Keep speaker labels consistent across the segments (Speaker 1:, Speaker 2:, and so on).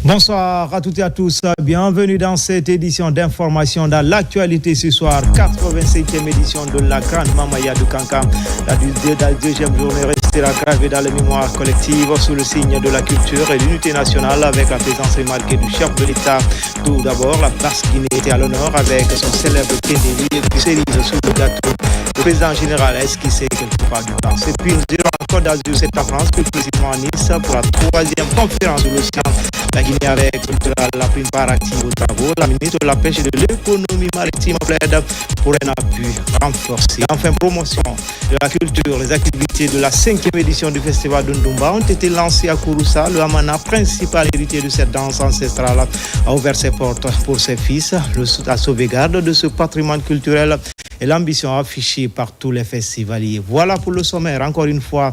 Speaker 1: Bonsoir à toutes et à tous, bienvenue dans cette édition d'information dans l'actualité ce soir, 85e édition de la Grande Mamaya de Kankam. La deuxième journée restera gravée dans la mémoire collective sous le signe de la culture et l'unité nationale avec la présence remarquée du chef de l'État. Tout d'abord, la Basse-Guinée était à l'honneur avec son célèbre Kéndéli qui cerise sous le gâteau. Le président général a esquissé quelque part du temps. Et puis nous irons en Côte d'Azur cette France, plus précisément à Nice, pour la troisième conférence de l'océan. La Guinée avec la prime part active aux travaux. La ministre de la Pêche et de l'économie maritime plaide pour un appui renforcé. Enfin, promotion de la culture. Les activités de la 5e édition du festival d'Undumba ont été lancées à Kouroussa. Le Hamana, principal héritier de cette danse ancestrale, a ouvert ses portes pour ses fils. La sauvegarde de ce patrimoine culturel et l'ambition affichée par tous les festivaliers. Voilà pour le sommaire. Encore une fois,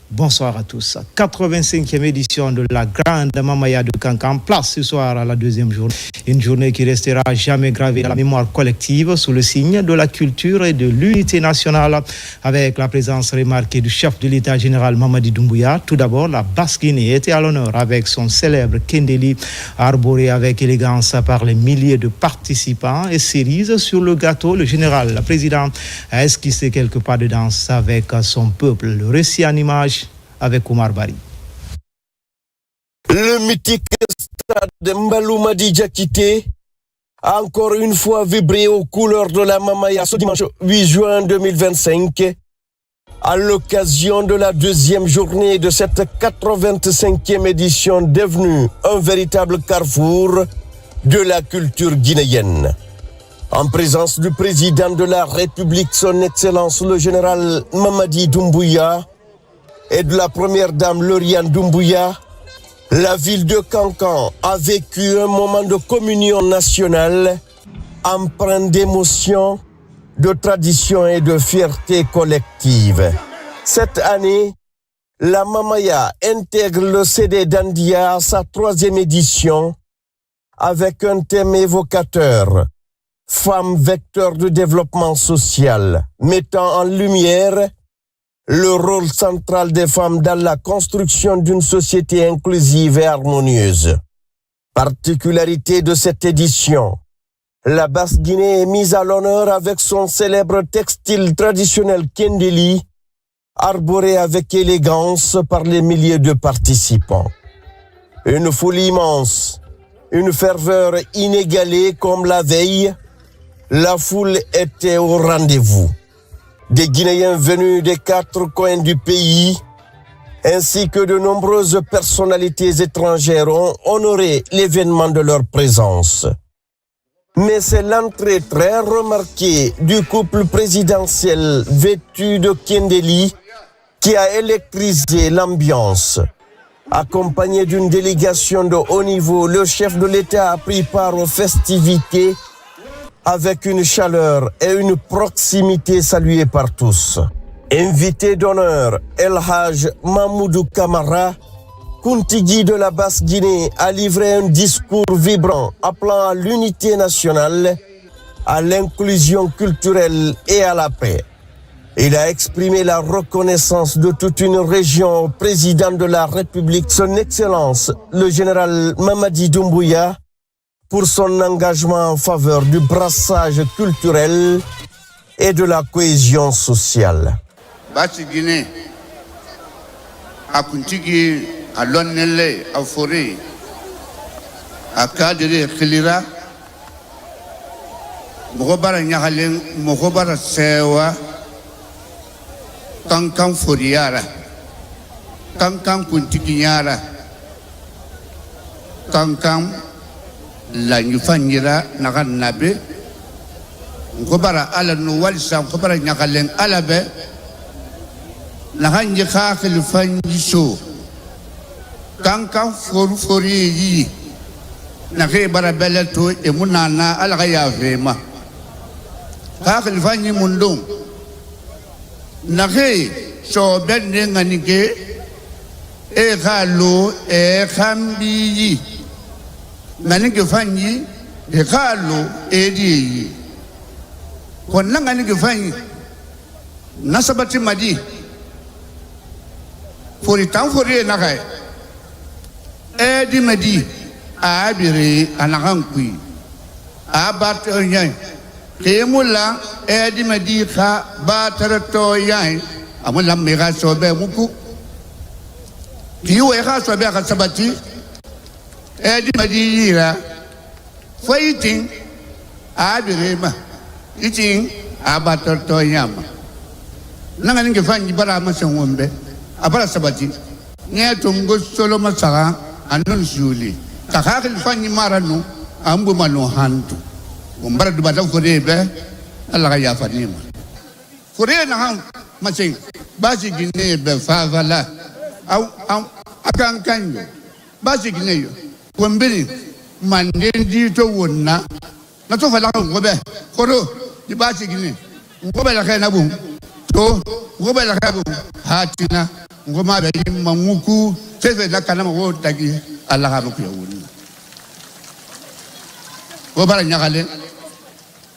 Speaker 1: bonsoir à tous. 85e édition de la Grande Mamaya de Kankam, place ce soir à la deuxième journée. Une journée qui restera jamais gravée dans la mémoire collective sous le signe de la culture et de l'unité nationale avec la présence remarquée du chef de l'État général Mamadi Doumbouya. Tout d'abord, la Basse-Guinée était à l'honneur avec son célèbre Kéndéli arboré avec élégance par les milliers de participants et cerise sur le gâteau. Le général, le président, a esquissé quelques pas de danse avec son peuple. Le récit en image avec Oumar Bari.
Speaker 2: Le mythique stade de Mbaloumadi Diakité a encore une fois vibré aux couleurs de la Mamaya ce dimanche 8 juin 2025 à l'occasion de la deuxième journée de cette 85e édition devenue un véritable carrefour de la culture guinéenne. En présence du président de la République, son Excellence le général Mamadi Doumbouya, et de la première dame Lauriane Doumbouya, la ville de Kankan a vécu un moment de communion nationale empreint d'émotion, de tradition et de fierté collective. Cette année, la Mamaya intègre le CD d'Andia à sa 3e édition avec un thème évocateur, femmes vecteurs de développement social, mettant en lumière le rôle central des femmes dans la construction d'une société inclusive et harmonieuse. Particularité de cette édition, la Basse-Guinée est mise à l'honneur avec son célèbre textile traditionnel Kéndéli, arboré avec élégance par les milliers de participants. Une foule immense, une ferveur inégalée comme la veille, la foule était au rendez-vous. Des Guinéens venus des 4 coins du pays, ainsi que de nombreuses personnalités étrangères ont honoré l'événement de leur présence. Mais c'est l'entrée très remarquée du couple présidentiel vêtu de Kéndéli qui a électrisé l'ambiance. Accompagné d'une délégation de haut niveau, le chef de l'État a pris part aux festivités avec une chaleur et une proximité saluée par tous. Invité d'honneur, El Hadj Mamoudou Kamara, Kuntigi de la Basse-Guinée, a livré un discours vibrant appelant à l'unité nationale, à l'inclusion culturelle et à la paix. Il a exprimé la reconnaissance de toute une région au président de la République, son Excellence, le général Mamadi Doumbouya, pour son engagement en faveur du brassage culturel et de la cohésion sociale.
Speaker 3: Basse-Guinée, à Kuntigi, à Lonele, à Forêt, à Kadiri, Khilira, Mokobara Nyahalen, Mokobara Sewa, Kankan Foriara, Kankan Kuntiginyara, Kankan la nyufanyira nabe ngobara ala no walisa ngobara nyakalen alabe nahanje khakhil fanjiso kankan fori yi nakhe bara belato e munana ala ya vema khakhil fanyi mundum nakhe so benne nganike e khalo e khambi ngani ke fanyi e khalo edi kon ngani ke fanyi nasabati madi fori tan fori na kai di madi a bire anakan kui a bat onyan kemula di madi ka batar to yan amula mega sobe muku kiwe ka sobe ka sabati di madi ira fighting a bire ma iting a batar to yan nanga ninge fanyi bara masangombe abara sabati nya tungo solo masaka anon juli kakakil fanyi maranu ambu manu hantu umbara dubata forebe Allah ya fanima fore na han masing basi gine be favala au akan kanyo basi gine yo kombiri mandendi to wonna na to fala ngobe koro di basi gine ngobe la kana bu to ngobe la kana bu hatina ngoma be mamuku fefe la kana mo tagi Allah ha muku yawuna ngobara nyakale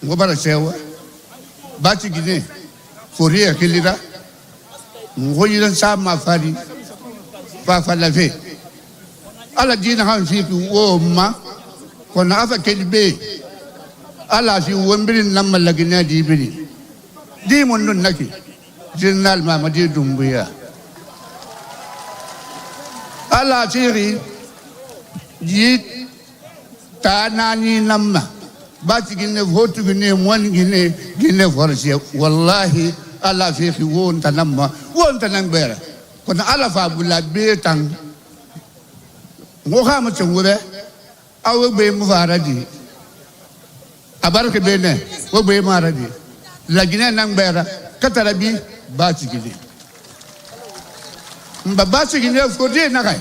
Speaker 3: ngobara sewa bati gine foria kelira ngoyira sama fari fa lave ala dina han fi wo ma kona afa kelbe ala fi wombirin namma lagina dibiri di mon non naki general mamadi dumbuya ala tiri yi tanani namma bati gine votu gine mon gine forse wallahi ala fi won tanamma won tanambera kona ala fa bula betang ngoha ma chungure awe be mu faradi abarke bene wo be maradi lagine nambera katarabi bati gine mbabasi gine fodi nakai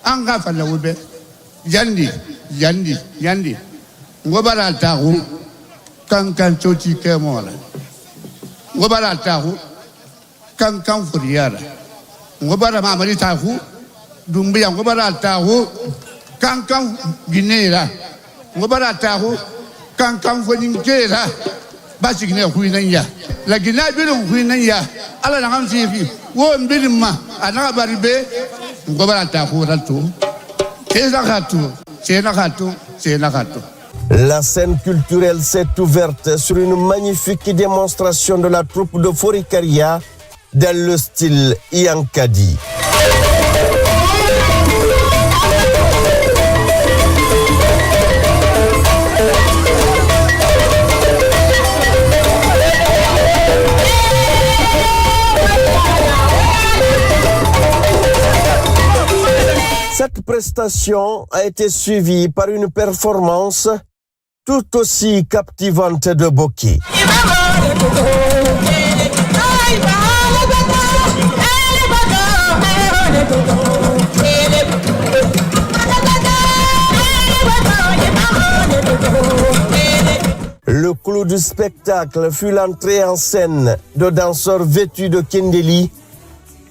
Speaker 3: anga fala wobe yandi ngobara tahu kan choti kemola ngobara tahu kan furiara ngobara mamari tahu dumbiya ngobara tahu kan ginera ngobara tahu kan foninkera basi gine huinanya la gina bilun huinanya ala na kan fi wo mbilima ana baribe ngobara tahu ratu c'est
Speaker 2: La scène culturelle s'est ouverte sur une magnifique démonstration de la troupe de Forikaria dans le style Yankadi. Cette prestation a été suivie par une performance tout aussi captivante de Boki. Le clou du spectacle fut l'entrée en scène de danseurs vêtus de Kendeli,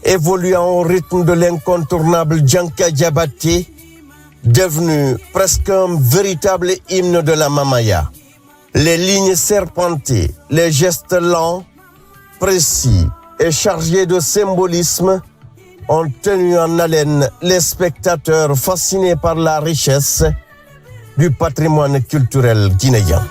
Speaker 2: évoluant au rythme de l'incontournable Djanka Diabaté, devenu presque un véritable hymne de la Mamaya. Les lignes serpentées, les gestes lents, précis et chargés de symbolisme ont tenu en haleine les spectateurs fascinés par la richesse du patrimoine culturel guinéen.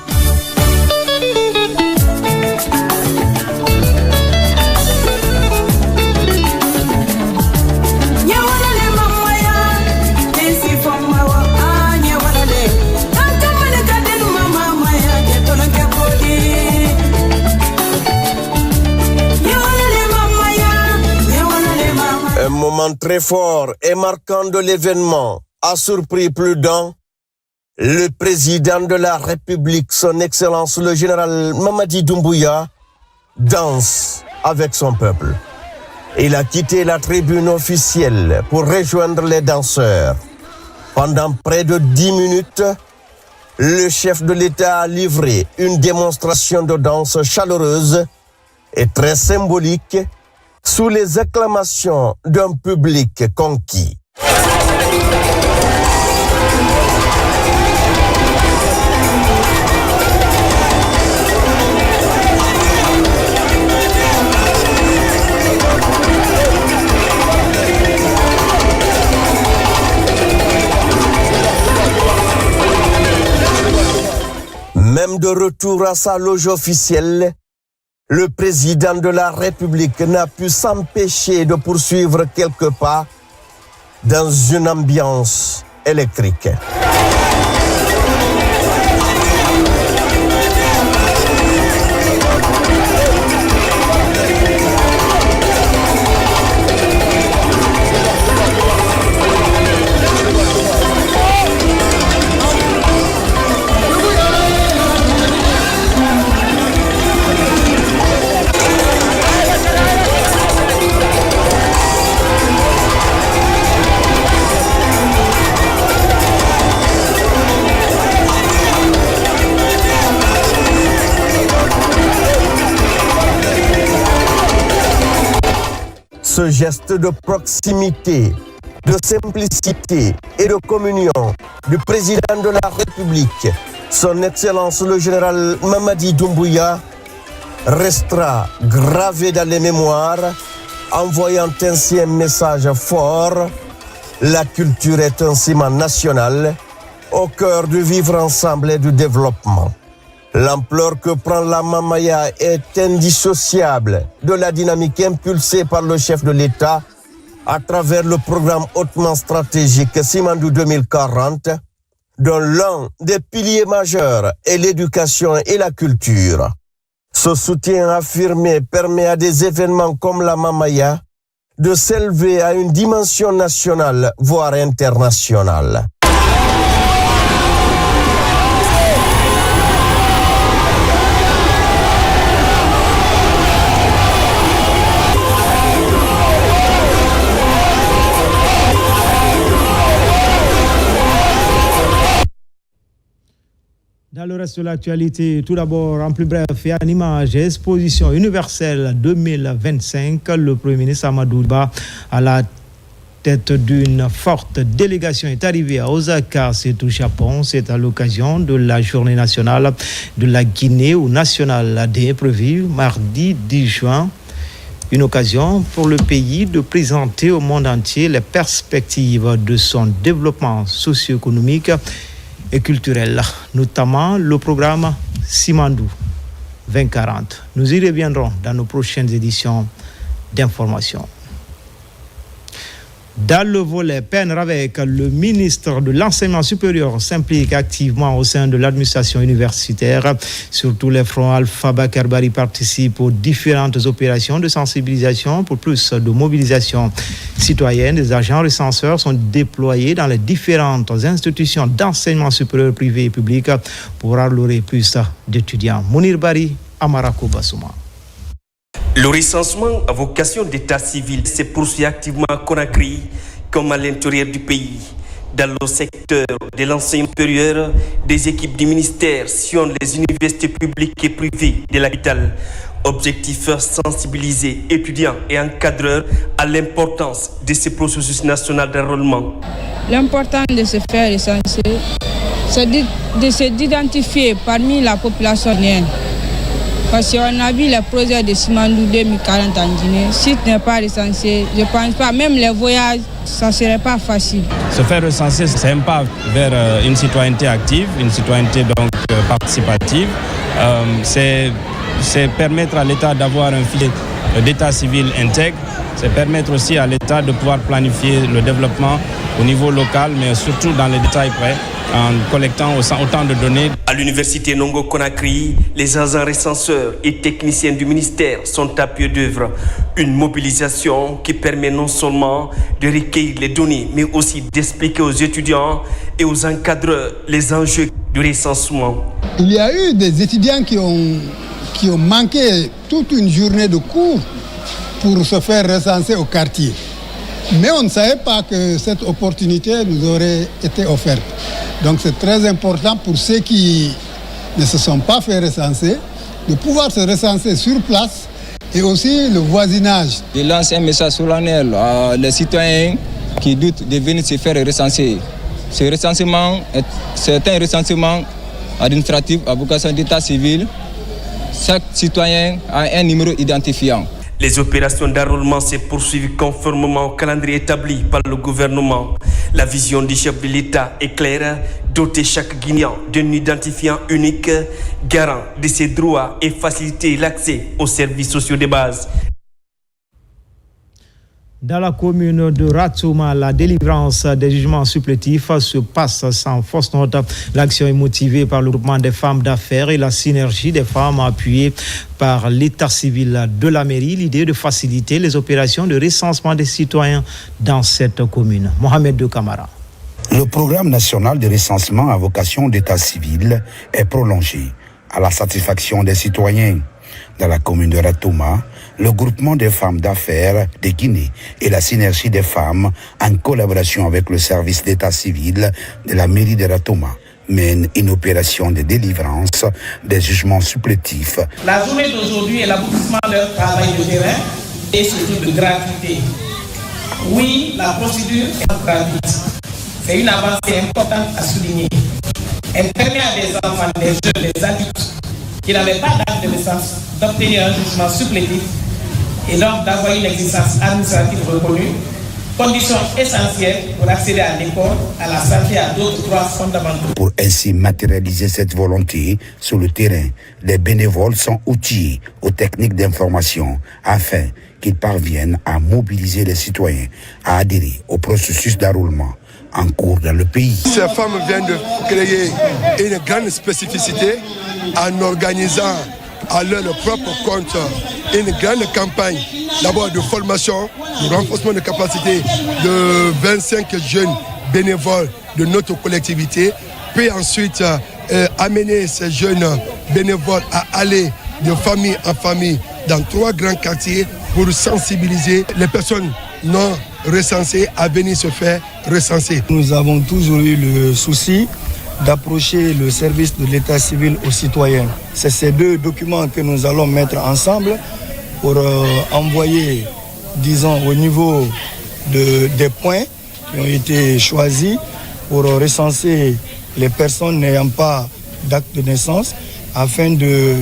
Speaker 2: Un moment très fort et marquant de l'événement a surpris plus d'un. Le président de la République, son Excellence le général Mamadi Doumbouya, danse avec son peuple. Il a quitté la tribune officielle pour rejoindre les danseurs. Pendant près de 10 minutes, le chef de l'État a livré une démonstration de danse chaleureuse et très symbolique sous les acclamations d'un public conquis. retour à sa loge officielle, le président de la République n'a pu s'empêcher de poursuivre quelques pas dans une ambiance électrique. Ce geste de proximité, de simplicité et de communion du président de la République, son Excellence le général Mamadi Doumbouya, restera gravé dans les mémoires, envoyant ainsi un message fort. La culture est un ciment national au cœur du vivre ensemble et du développement. L'ampleur que prend la Mamaya est indissociable de la dynamique impulsée par le chef de l'État à travers le programme hautement stratégique Simandou 2040, dont l'un des piliers majeurs est l'éducation et la culture. Ce soutien affirmé permet à des événements comme la Mamaya de s'élever à une dimension nationale, voire internationale.
Speaker 1: Dans le reste de l'actualité, tout d'abord, en plus bref, et en image, exposition universelle 2025, le Premier ministre Amadou Ba, à la tête d'une forte délégation, est arrivé à Osaka, c'est au Japon. C'est à l'occasion de la journée nationale de la Guinée ou nationale AD, prévue mardi 10 juin. Une occasion pour le pays de présenter au monde entier les perspectives de son développement socio-économique et culturel, notamment le programme Simandou 2040. Nous y reviendrons dans nos prochaines éditions d'information. Dans le volet PEN-RAVEC, le ministre de l'Enseignement supérieur s'implique activement au sein de l'administration universitaire. Sur tous les fronts, Alpha Bakar Bari participe aux différentes opérations de sensibilisation pour plus de mobilisation citoyenne. Des agents recenseurs sont déployés dans les différentes institutions d'enseignement supérieur privé et public pour allouer plus d'étudiants. Mounir Bari, Amarako Bassouma.
Speaker 4: Le recensement à vocation d'état civil se poursuit activement à Conakry comme à l'intérieur du pays. Dans le secteur de l'enseignement supérieur, des équipes du ministère sillonnent les universités publiques et privées de la capitale. Objectif, sensibiliser étudiants et encadreurs à l'importance de ce processus national d'enrôlement.
Speaker 5: L'important de se faire recenser, c'est d'identifier parmi la population guinéenne. Parce qu'on a vu les projets de Simandou 2040 en Guinée. Si tu n'es pas recensé, je ne pense pas, même les voyages, ça ne serait pas facile.
Speaker 6: Se faire recenser, c'est un pas vers une citoyenneté active, une citoyenneté donc participative. C'est permettre à l'État d'avoir un filet d'état civil intègre. C'est permettre aussi à l'État de pouvoir planifier le développement au niveau local, mais surtout dans les détails près, en collectant autant de données.
Speaker 4: À l'université Nongo Conakry, les agents recenseurs et techniciens du ministère sont à pied d'œuvre. Une mobilisation qui permet non seulement de recueillir les données, mais aussi d'expliquer aux étudiants et aux encadreurs les enjeux du recensement.
Speaker 7: Il y a eu des étudiants qui ont manqué toute une journée de cours pour se faire recenser au quartier. Mais on ne savait pas que cette opportunité nous aurait été offerte. Donc c'est très important pour ceux qui ne se sont pas fait recenser, de pouvoir se recenser sur place et aussi le voisinage.
Speaker 8: Je lance un message solennel à les citoyens qui doutent de venir se faire recenser. Ce recensement, c'est un recensement administratif à vocation d'état civil. Chaque citoyen a un numéro identifiant.
Speaker 4: Les opérations d'enrôlement se poursuivent conformément au calendrier établi par le gouvernement. La vision du chef de l'État est claire, doter chaque Guinéen d'un identifiant unique, garant de ses droits et faciliter l'accès aux services sociaux de base.
Speaker 1: Dans la commune de Ratouma, la délivrance des jugements supplétifs se passe sans fausse note. L'action est motivée par le groupement des femmes d'affaires et la synergie des femmes appuyée par l'état civil de la mairie. L'idée de faciliter les opérations de recensement des citoyens dans cette commune. Mohamed De Camara.
Speaker 9: Le programme national de recensement à vocation d'état civil est prolongé à la satisfaction des citoyens. Dans la commune de Ratouma, le groupement des femmes d'affaires de Guinée et la synergie des femmes, en collaboration avec le service d'état civil de la mairie de Ratouma, mènent une opération de délivrance des jugements supplétifs.
Speaker 10: La journée d'aujourd'hui est l'aboutissement de leur travail de terrain et surtout de gratuité. Oui, la procédure est gratuite. C'est une avancée importante à souligner. Elle permet à des enfants, des jeunes, des adultes qui n'avaient pas date de naissance d'obtenir un jugement supplétif et donc d'avoir une existence administrative reconnue, condition essentielle pour accéder à l'école, à la santé et à d'autres droits fondamentaux.
Speaker 9: Pour ainsi matérialiser cette volonté sur le terrain, les bénévoles sont outillés aux techniques d'information afin qu'ils parviennent à mobiliser les citoyens à adhérer au processus d'enrôlement en cours dans le pays.
Speaker 11: Ces femmes viennent de créer une grande spécificité en organisant à leur propre compte une grande campagne d'abord de formation, de renforcement de capacité de 25 jeunes bénévoles de notre collectivité, puis ensuite amener ces jeunes bénévoles à aller de famille en famille dans 3 grands quartiers pour sensibiliser les personnes non recensées à venir se faire recenser.
Speaker 12: Nous avons toujours eu le souci d'approcher le service de l'état civil aux citoyens. C'est ces 2 documents que nous allons mettre ensemble pour envoyer, disons, au niveau des points qui ont été choisis pour recenser les personnes n'ayant pas d'acte de naissance afin de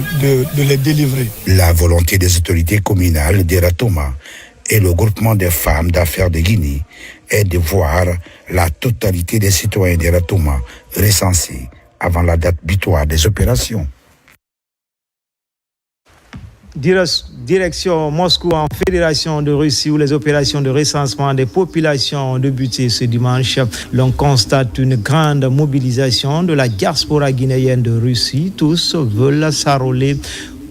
Speaker 12: les délivrer.
Speaker 9: La volonté des autorités communales de Ratouma et le groupement des femmes d'affaires de Guinée est de voir la totalité des citoyens de Ratouma recensés avant la date butoir des opérations.
Speaker 1: Direction Moscou en Fédération de Russie où les opérations de recensement des populations ont débuté ce dimanche. L'on constate une grande mobilisation de la diaspora guinéenne de Russie. Tous veulent s'enrôler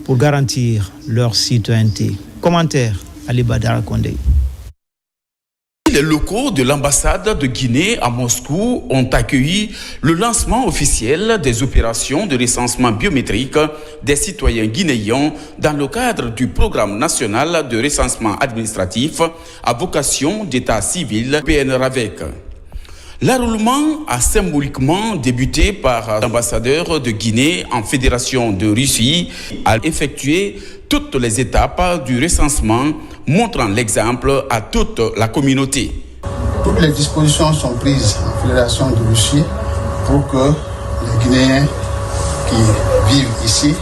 Speaker 1: pour garantir leur citoyenneté. Commentaire Ali Badara Kondé.
Speaker 13: Les locaux de l'ambassade de Guinée à Moscou ont accueilli le lancement officiel des opérations de recensement biométrique des citoyens guinéens dans le cadre du programme national de recensement administratif à vocation d'état civil PNRAVEC. L'enrôlement a symboliquement débuté par l'ambassadeur de Guinée en Fédération de Russie à effectuer toutes les étapes du recensement, montrant l'exemple à toute la communauté.
Speaker 3: Toutes les dispositions sont prises en Fédération de Russie pour que les Guinéens qui vivent ici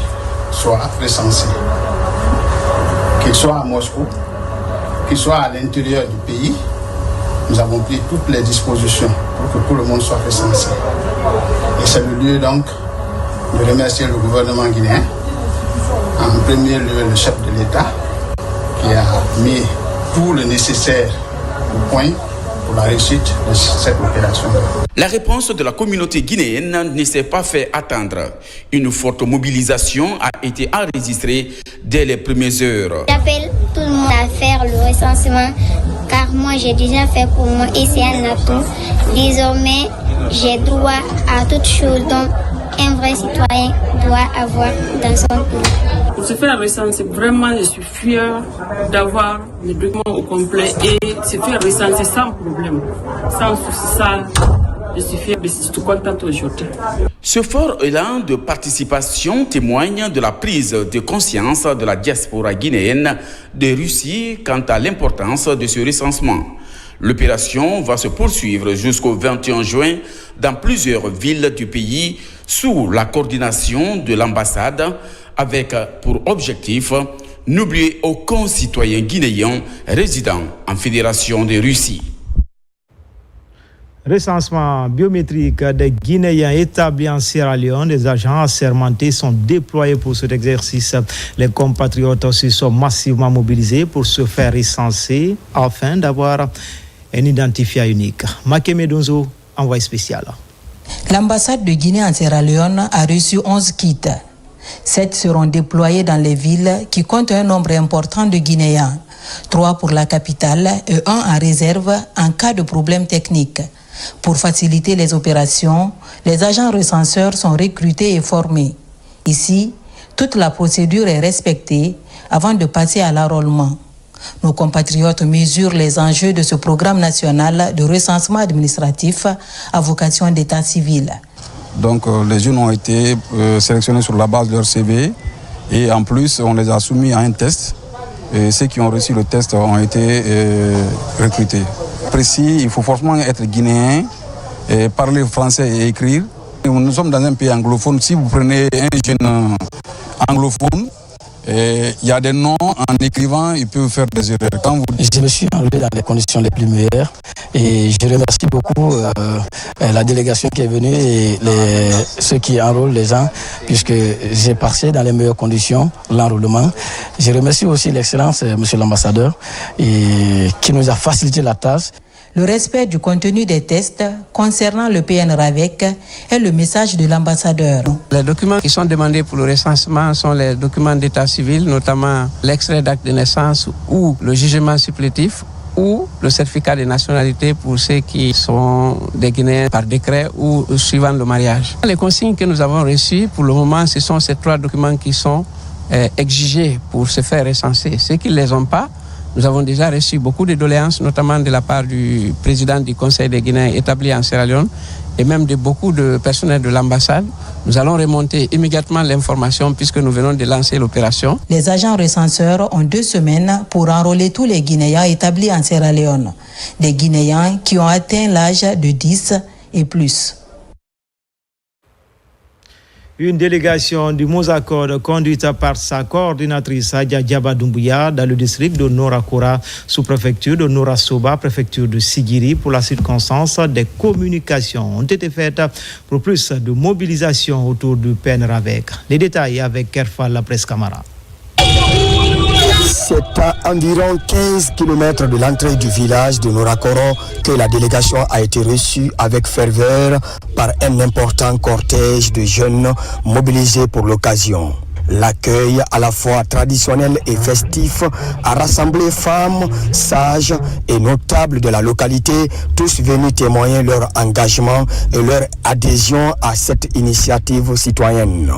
Speaker 3: soient recensés. Qu'ils soient à Moscou, qu'ils soient à l'intérieur du pays, nous avons pris toutes les dispositions pour que tout le monde soit recensé. Et c'est le lieu donc de remercier le gouvernement guinéen, en premier lieu le chef de l'État, qui a mis tout le nécessaire au point pour la réussite de cette opération.
Speaker 13: La réponse de la communauté guinéenne ne s'est pas fait attendre. Une forte mobilisation a été enregistrée dès les premières heures.
Speaker 14: J'appelle tout le monde à faire le recensement car moi j'ai déjà fait pour moi et c'est un atout. Désormais, j'ai droit à toutes choses dont un vrai citoyen doit avoir dans son pays.
Speaker 15: Pour se faire recenser, vraiment, je suis fière d'avoir les documents au complet et se faire recenser sans problème. Sans souci, ça, je suis fière, je suis contente aujourd'hui.
Speaker 13: Ce fort élan de participation témoigne de la prise de conscience de la diaspora guinéenne de Russie quant à l'importance de ce recensement. L'opération va se poursuivre jusqu'au 21 juin dans plusieurs villes du pays sous la coordination de l'ambassade avec pour objectif n'oublier aucun citoyen guinéen résidant en Fédération de Russie.
Speaker 1: Recensement biométrique des Guinéens établis en Sierra Leone. Des agents assermentés sont déployés pour cet exercice. Les compatriotes aussi sont massivement mobilisés pour se faire recenser afin d'avoir un identifiant unique. Makeme Donzo, envoyé spécial.
Speaker 16: L'ambassade de Guinée en Sierra Leone a reçu 11 kits. 7 seront déployés dans les villes qui comptent un nombre important de Guinéens. 3 pour la capitale et 1 en réserve en cas de problème technique. Pour faciliter les opérations, les agents recenseurs sont recrutés et formés. Ici, toute la procédure est respectée avant de passer à l'enrôlement. Nos compatriotes mesurent les enjeux de ce programme national de recensement administratif à vocation d'état civil.
Speaker 17: Donc les jeunes ont été sélectionnés sur la base de leur CV et en plus on les a soumis à un test. Et ceux qui ont reçu le test ont été recrutés. Précis, il faut forcément être guinéen, et parler français et écrire. Nous sommes dans un pays anglophone. Si vous prenez un jeune anglophone, il y a des noms, en écrivant, il peut faire des erreurs.
Speaker 18: Je me suis enlevé dans les conditions les plus meilleures et je remercie beaucoup la délégation qui est venue et ceux qui enrôlent les gens, puisque j'ai passé dans les meilleures conditions l'enrôlement. Je remercie aussi l'excellence, monsieur l'ambassadeur, qui nous a facilité la tâche.
Speaker 16: Le respect du contenu des tests concernant le PN-RAVEC est le message de l'ambassadeur.
Speaker 19: Les documents qui sont demandés pour le recensement sont les documents d'état civil, notamment l'extrait d'acte de naissance ou le jugement supplétif ou le certificat de nationalité pour ceux qui sont des Guinéens par décret ou suivant le mariage. Les consignes que nous avons reçues, pour le moment, ce sont ces 3 documents qui sont exigés pour se faire recenser. Ceux qui ne les ont pas, nous avons déjà reçu beaucoup de doléances, notamment de la part du président du Conseil des Guinéens établi en Sierra Leone et même de beaucoup de personnels de l'ambassade. Nous allons remonter immédiatement l'information puisque nous venons de lancer l'opération.
Speaker 16: Les agents recenseurs ont 2 semaines pour enrôler tous les Guinéens établis en Sierra Leone. Des Guinéens qui ont atteint l'âge de 10 et plus.
Speaker 1: Une délégation du Mozakod conduite par sa coordinatrice Adja Diaba Doumbouya dans le district de Norakora, sous-préfecture de Norasoba, préfecture de Sigiri, pour la circonstance des communications ont été faites pour plus de mobilisation autour du PN-RAVEC. Les détails avec Kerfal la presse Camara.
Speaker 20: C'est à environ 15 km de l'entrée du village de Norakoro que la délégation a été reçue avec ferveur par un important cortège de jeunes mobilisés pour l'occasion. L'accueil à la fois traditionnel et festif a rassemblé femmes, sages et notables de la localité, tous venus témoigner leur engagement et leur adhésion à cette initiative citoyenne.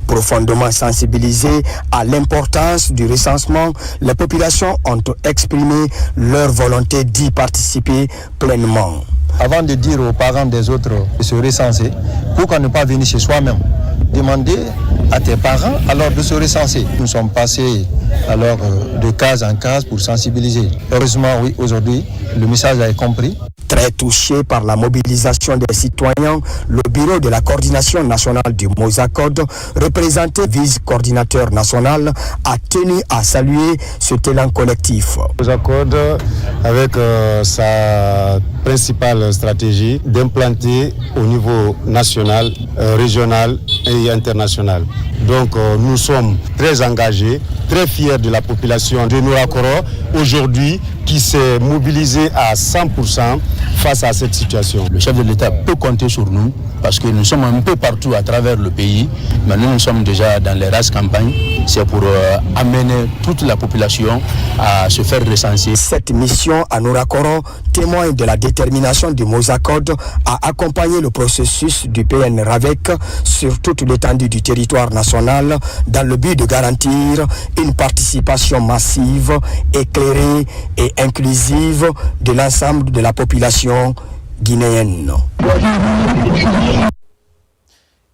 Speaker 20: Profondément sensibilisées à l'importance du recensement, les populations ont exprimé leur volonté d'y participer pleinement.
Speaker 12: Avant de dire aux parents des autres de se recenser, pourquoi ne pas venir chez soi-même? Demander à tes parents alors de se recenser. Nous sommes passés alors de case en case pour sensibiliser. Heureusement, oui, aujourd'hui, le message a été compris.
Speaker 20: Très touché par la mobilisation des citoyens, le bureau de la coordination nationale du Mozakod, représenté vice-coordinateur national, a tenu à saluer cet élan collectif.
Speaker 21: Mozakod, avec sa principale stratégie d'implanter au niveau national, régional et international. Donc nous sommes très engagés, très fiers de la population de Norakoro aujourd'hui qui s'est mobilisée à 100% face à cette situation.
Speaker 22: Le chef de l'État peut compter sur nous parce que nous sommes un peu partout à travers le pays. Maintenant, nous sommes déjà dans les races campagnes. C'est pour amener toute la population à se faire recenser.
Speaker 20: Cette mission à Norakoro témoigne de la détermination du Mozakod à accompagner le processus du PN-RAVEC sur toute l'étendue du territoire national dans le but de garantir une participation massive, éclairée et inclusive de l'ensemble de la population guinéenne.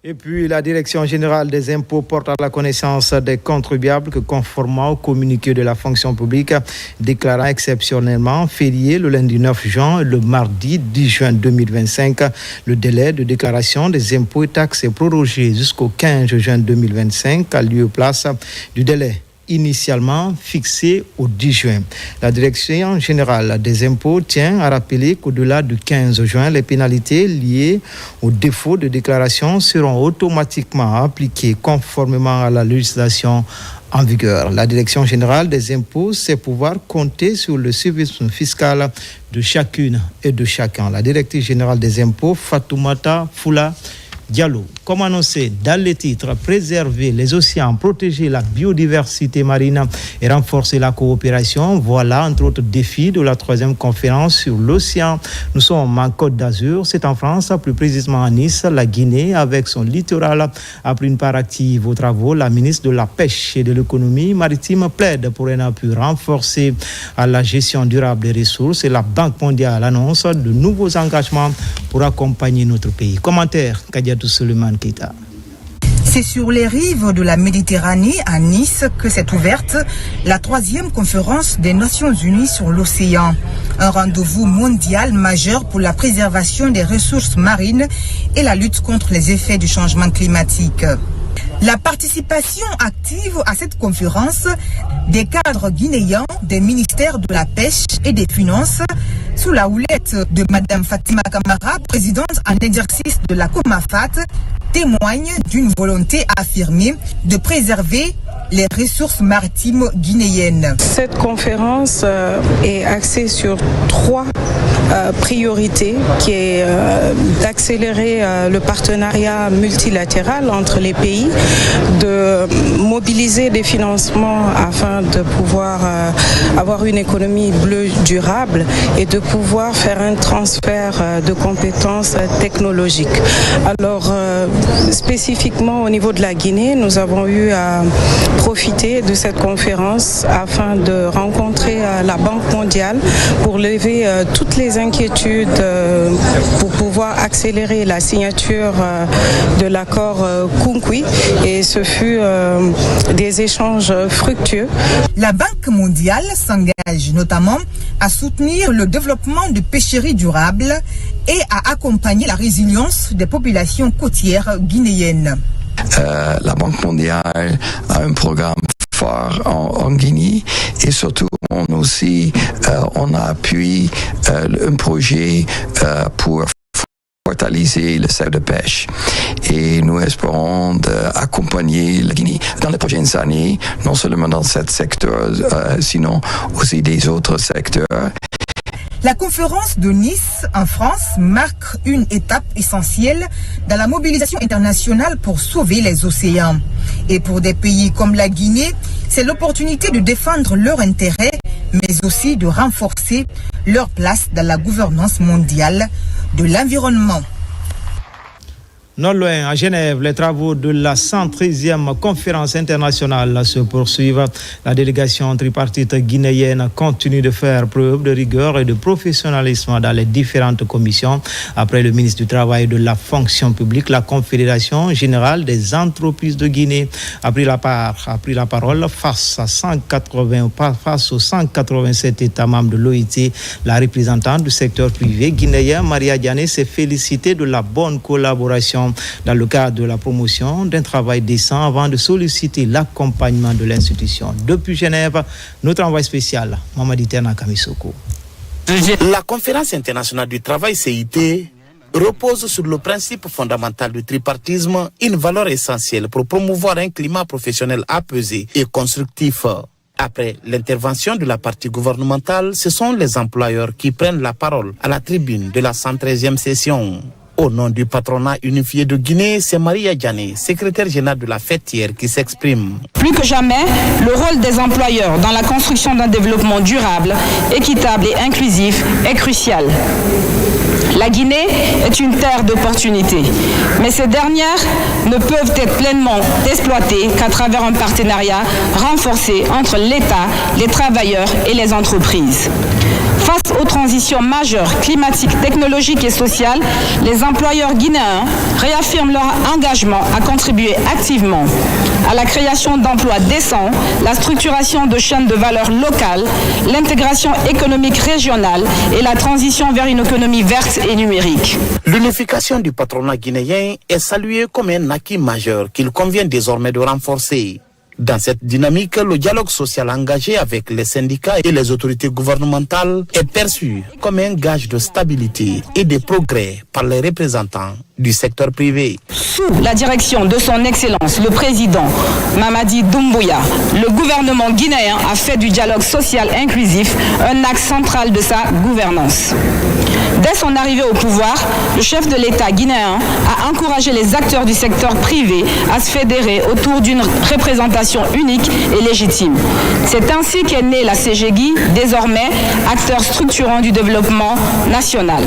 Speaker 1: Et puis, la Direction générale des impôts porte à la connaissance des contribuables que, conformément au communiqué de la fonction publique, déclarant exceptionnellement férié le lundi 9 juin et le mardi 10 juin 2025, le délai de déclaration des impôts et taxes est prorogé jusqu'au 15 juin 2025, à lieu place du délai initialement fixé au 10 juin. La Direction générale des impôts tient à rappeler qu'au-delà du 15 juin, les pénalités liées au défaut de déclaration seront automatiquement appliquées conformément à la législation en vigueur. La Direction générale des impôts sait pouvoir compter sur le civisme fiscal de chacune et de chacun. La directrice générale des impôts, Fatoumata Foula Diallo. Comme annoncé dans les titres, préserver les océans, protéger la biodiversité marine et renforcer la coopération. Voilà entre autres défis de la 3e conférence sur l'océan. Nous sommes en Côte d'Azur, c'est en France, plus précisément à Nice. La Guinée, avec son littoral, a pris une part active aux travaux. La ministre de la Pêche et de l'économie maritime plaide pour un appui renforcé à la gestion durable des ressources et la Banque mondiale annonce de nouveaux engagements pour accompagner notre pays. Commentaire, Kadiatou Suleiman Keita.
Speaker 2: C'est sur les rives de la Méditerranée, à Nice, que s'est ouverte la 3e conférence des Nations Unies sur l'océan. Un rendez-vous mondial majeur pour la préservation des ressources marines et la lutte contre les effets du changement climatique. La participation active à cette conférence des cadres guinéens des ministères de la Pêche et des Finances sous la houlette de Mme Fatima Camara, présidente en exercice de la COMAFAT, témoigne d'une volonté affirmée de préserver les ressources maritimes guinéennes.
Speaker 5: Cette conférence est axée sur 3 priorités, qui est d'accélérer le partenariat multilatéral entre les pays, de mobiliser des financements afin de pouvoir avoir une économie bleue durable et de pouvoir faire un transfert de compétences technologiques. Alors, spécifiquement au niveau de la Guinée, nous avons eu à profiter de cette conférence afin de rencontrer la Banque mondiale pour lever toutes les inquiétudes pour pouvoir accélérer la signature de l'accord Kunkui, et ce fut des échanges fructueux.
Speaker 2: La Banque mondiale s'engage notamment à soutenir le développement de pêcheries durables et à accompagner la résilience des populations côtières guinéennes.
Speaker 23: La Banque mondiale a un programme fort en Guinée, et surtout on a appuyé un projet pour fortaliser le secteur de pêche, et nous espérons accompagner la Guinée dans les prochaines années, non seulement dans ce secteur, sinon aussi des autres secteurs.
Speaker 2: La conférence de Nice en France marque une étape essentielle dans la mobilisation internationale pour sauver les océans. Et pour des pays comme la Guinée, c'est l'opportunité de défendre leurs intérêts, mais aussi de renforcer leur place dans la gouvernance mondiale de l'environnement.
Speaker 1: Non loin, à Genève, les travaux de la 113e conférence internationale se poursuivent. La délégation tripartite guinéenne continue de faire preuve de rigueur et de professionnalisme dans les différentes commissions. Après le ministre du Travail et de la Fonction publique, la Confédération générale des entreprises de Guinée a pris la parole face aux 187 États membres de l'OIT. La représentante du secteur privé guinéen, Maria Diané, s'est félicitée de la bonne collaboration dans le cadre de la promotion d'un travail décent avant de solliciter l'accompagnement de l'institution. Depuis Genève, notre envoyé spécial, Mamadi Terna Kamisoko.
Speaker 24: La conférence internationale du travail CIT repose sur le principe fondamental du tripartisme, une valeur essentielle pour promouvoir un climat professionnel apaisé et constructif. Après l'intervention de la partie gouvernementale, ce sont les employeurs qui prennent la parole à la tribune de la 113e session. Au nom du patronat unifié de Guinée, c'est Maria Diané, secrétaire générale de la fêtière, qui s'exprime.
Speaker 25: Plus que jamais, le rôle des employeurs dans la construction d'un développement durable, équitable et inclusif est crucial. La Guinée est une terre d'opportunités, mais ces dernières ne peuvent être pleinement exploitées qu'à travers un partenariat renforcé entre l'État, les travailleurs et les entreprises. Face aux transitions majeures, climatiques, technologiques et sociales, les employeurs guinéens réaffirment leur engagement à contribuer activement à la création d'emplois décents, la structuration de chaînes de valeur locales, l'intégration économique régionale et la transition vers une économie verte et numérique.
Speaker 24: L'unification du patronat guinéen est saluée comme un acquis majeur qu'il convient désormais de renforcer. Dans cette dynamique, le dialogue social engagé avec les syndicats et les autorités gouvernementales est perçu comme un gage de stabilité et de progrès par les représentants du secteur privé.
Speaker 25: Sous la direction de son Excellence, le président Mamadi Doumbouya, le gouvernement guinéen a fait du dialogue social inclusif un axe central de sa gouvernance. Dès son arrivée au pouvoir, le chef de l'État guinéen a encouragé les acteurs du secteur privé à se fédérer autour d'une représentation unique et légitime. C'est ainsi qu'est née la CGGI, désormais acteur structurant du développement national.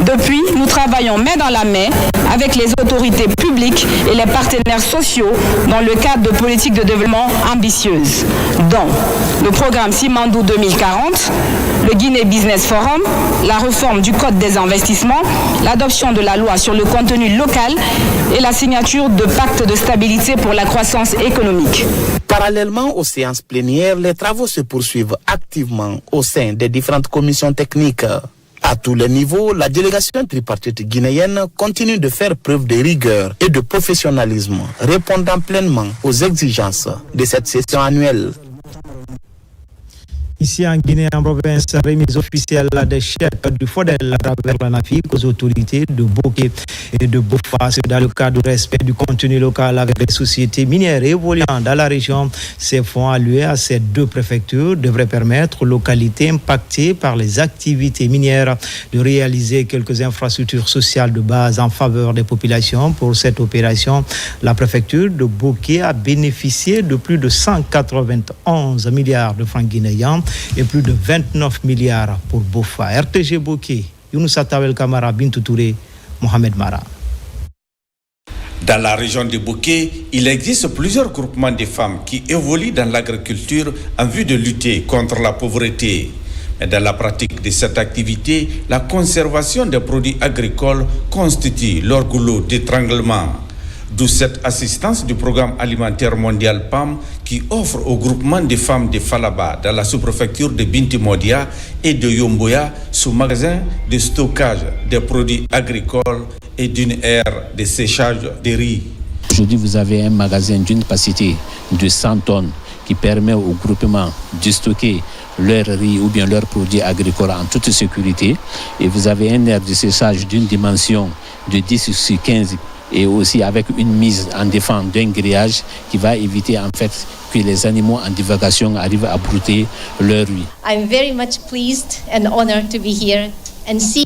Speaker 25: Depuis, nous travaillons main dans la main avec les autorités publiques et les partenaires sociaux dans le cadre de politiques de développement ambitieuses, dont le programme Simandou 2040, le Guinée Business Forum, la réforme du Code des investissements, l'adoption de la loi sur le contenu local et la signature de pactes de stabilité pour la croissance économique.
Speaker 24: Parallèlement aux séances plénières, les travaux se poursuivent activement au sein des différentes commissions techniques. À tous les niveaux, la délégation tripartite guinéenne continue de faire preuve de rigueur et de professionnalisme, répondant pleinement aux exigences de cette session annuelle.
Speaker 1: Ici en Guinée, en province, remise officielle des chèques du FODEL à travers la NAFIC aux autorités de Boké et de Bofa. C'est dans le cadre du respect du contenu local avec les sociétés minières évoluant dans la région. Ces fonds alloués à ces deux préfectures devraient permettre aux localités impactées par les activités minières de réaliser quelques infrastructures sociales de base en faveur des populations. Pour cette opération, la préfecture de Boké a bénéficié de plus de 191 milliards de francs guinéens et plus de 29 milliards pour Bofa. RTG Boké, Younoussa Tawel Kamara, Bintou Touré, Mohamed Mara.
Speaker 4: Dans la région de Boké, il existe plusieurs groupements de femmes qui évoluent dans l'agriculture en vue de lutter contre la pauvreté. Mais dans la pratique de cette activité, la conservation des produits agricoles constitue leur goulot d'étranglement. D'où cette assistance du programme alimentaire mondial PAM qui offre au groupement des femmes de Falaba dans la sous-préfecture de Binti Modia et de Yomboya sous magasin de stockage des produits agricoles et d'une aire de séchage de riz.
Speaker 6: Aujourd'hui, vous avez un magasin d'une capacité de 100 tonnes qui permet au groupement de stocker leur riz ou bien leurs produits agricoles en toute sécurité. Et vous avez un aire de séchage d'une dimension de 10 sur 15 et aussi avec une mise en défense d'un grillage qui va éviter en fait que les animaux en divagation arrivent à brouter leur riz.
Speaker 7: I'm very much pleased and honored to be here and see.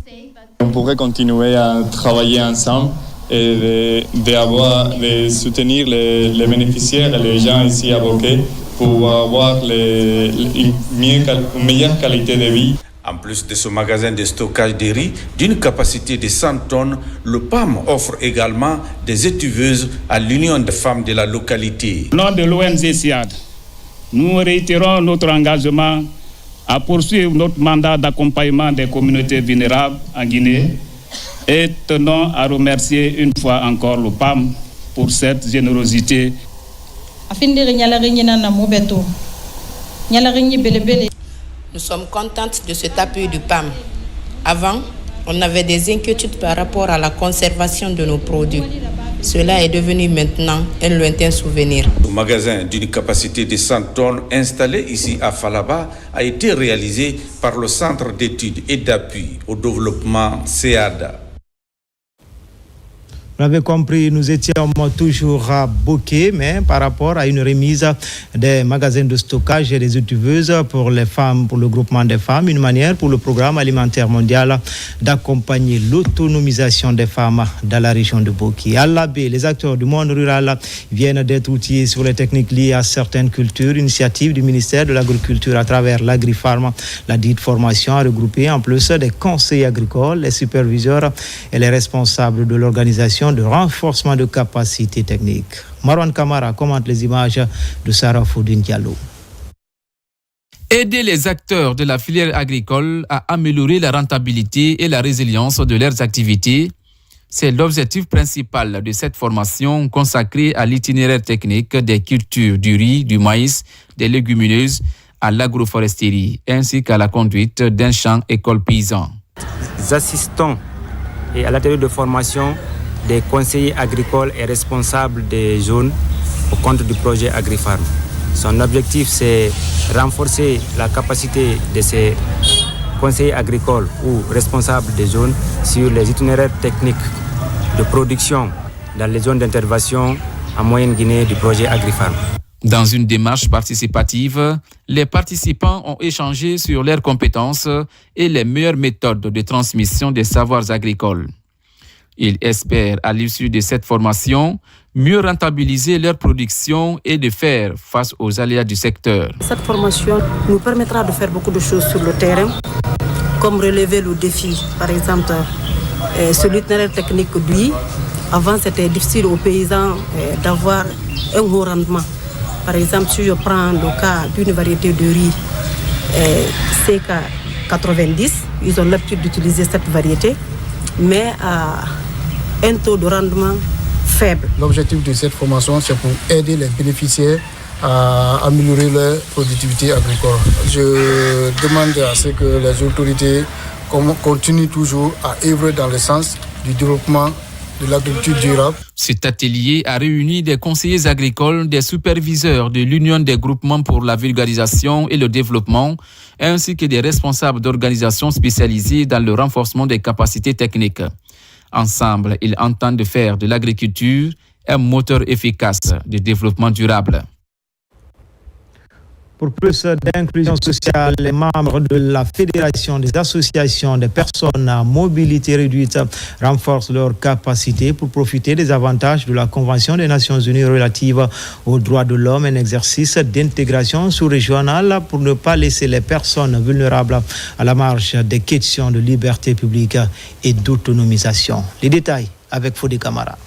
Speaker 8: On pourrait continuer à travailler ensemble et de soutenir les bénéficiaires et les gens ici à Boké pour avoir une meilleure qualité de vie.
Speaker 4: En plus de ce magasin de stockage de riz d'une capacité de 100 tonnes, le PAM offre également des étuveuses à l'Union des femmes de la localité.
Speaker 10: Au nom de l'ONG SIAD, nous réitérons notre engagement à poursuivre notre mandat d'accompagnement des communautés vulnérables en Guinée et tenons à remercier une fois encore le PAM pour cette générosité.
Speaker 26: Nous sommes contentes de cet appui du PAM. Avant, on avait des inquiétudes par rapport à la conservation de nos produits. Cela est devenu maintenant un lointain souvenir.
Speaker 4: Le magasin d'une capacité de 100 tonnes installé ici à Falaba a été réalisé par le Centre d'études et d'appui au développement CEAD.
Speaker 1: Vous l'avez compris, nous étions toujours à Boké, mais par rapport à une remise des magasins de stockage et des étuveuses pour les femmes, pour le groupement des femmes, une manière pour le programme alimentaire mondial d'accompagner l'autonomisation des femmes dans la région de Boké. À l'Abbé, les acteurs du monde rural viennent d'être outillés sur les techniques liées à certaines cultures, initiative du ministère de l'Agriculture à travers l'Agrifarm. La dite formation a regroupé en plus des conseillers agricoles, les superviseurs et les responsables de l'organisation de renforcement de capacités techniques. Marwan Kamara commente les images de Sarah Foudine Diallo.
Speaker 27: Aider les acteurs de la filière agricole à améliorer la rentabilité et la résilience de leurs activités, c'est l'objectif principal de cette formation consacrée à l'itinéraire technique des cultures du riz, du maïs, des légumineuses, à l'agroforesterie, ainsi qu'à la conduite d'un champ école paysan.
Speaker 28: Nous assistons à l'atelier de formation des conseillers agricoles et responsables des zones au compte du projet AgriFarm. Son objectif, c'est renforcer la capacité de ces conseillers agricoles ou responsables des zones sur les itinéraires techniques de production dans les zones d'intervention en Moyenne-Guinée du projet AgriFarm.
Speaker 27: Dans une démarche participative, les participants ont échangé sur leurs compétences et les meilleures méthodes de transmission des savoirs agricoles. Ils espèrent, à l'issue de cette formation, mieux rentabiliser leur production et de faire face aux aléas du secteur.
Speaker 3: Cette formation nous permettra de faire beaucoup de choses sur le terrain, comme relever le défi. Par exemple, sur l'itinéraire technique d'huile, avant c'était difficile aux paysans d'avoir un haut rendement. Par exemple, si je prends le cas d'une variété de riz CK90, ils ont l'habitude d'utiliser cette variété, mais à un taux de rendement faible.
Speaker 9: L'objectif de cette formation, c'est pour aider les bénéficiaires à améliorer leur productivité agricole. Je demande à ce que les autorités continuent toujours à œuvrer dans le sens du développement de l'agriculture durable.
Speaker 27: Cet atelier a réuni des conseillers agricoles, des superviseurs de l'Union des groupements pour la vulgarisation et le développement, ainsi que des responsables d'organisations spécialisées dans le renforcement des capacités techniques. Ensemble, ils entendent faire de l'agriculture un moteur efficace de développement durable.
Speaker 1: Pour plus d'inclusion sociale, les membres de la Fédération des associations des personnes à mobilité réduite renforcent leurs capacités pour profiter des avantages de la Convention des Nations Unies relative aux droits de l'homme, un exercice d'intégration sous-régionale pour ne pas laisser les personnes vulnérables à la marge des questions de liberté publique et d'autonomisation. Les détails avec Fodé Camara.